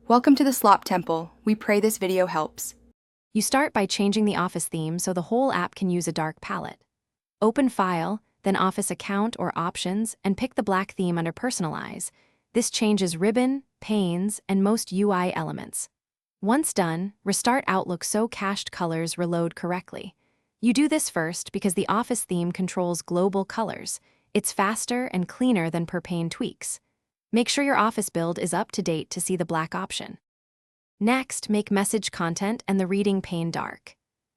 Welcome to the Slop Temple. We pray this video helps. You start by changing the Office theme so the whole app can use a dark palette. Open File, then Office Account or Options, and pick the black theme under Personalize. This changes ribbon, panes, and most UI elements. Once done, restart Outlook so cached colors reload correctly. You do this first because the Office theme controls global colors. It's faster and cleaner than per pane tweaks. Make sure your Office build is up to date to see the black option. Next, make message content and the reading pane dark.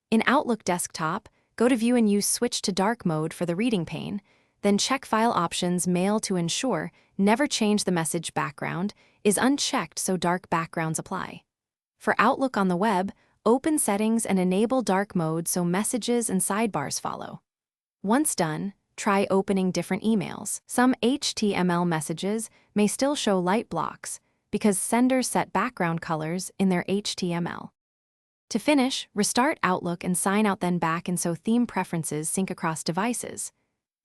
In Outlook Desktop, go to View and use Switch to Dark mode for the reading pane, then check File Options Mail to ensure Never Change the Message Background is unchecked so dark backgrounds apply. For Outlook on the web, open Settings and enable dark mode so messages and sidebars follow. Once done, try opening different emails. Some HTML messages may still show light blocks because senders set background colors in their HTML. To finish, restart Outlook and sign out then back and so theme preferences sync across devices.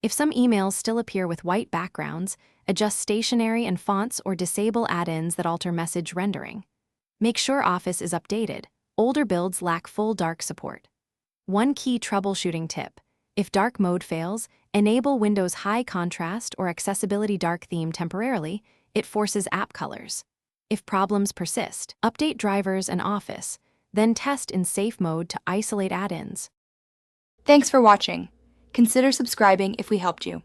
If some emails still appear with white backgrounds, adjust stationery and fonts or disable add-ins that alter message rendering. Make sure Office is updated. Older builds lack full dark support. One key troubleshooting tip: if dark mode fails, enable Windows High Contrast or Accessibility Dark theme temporarily. It forces app colors. If problems persist, update drivers and Office, then test in safe mode to isolate add-ins. Thanks for watching. Consider subscribing if we helped you.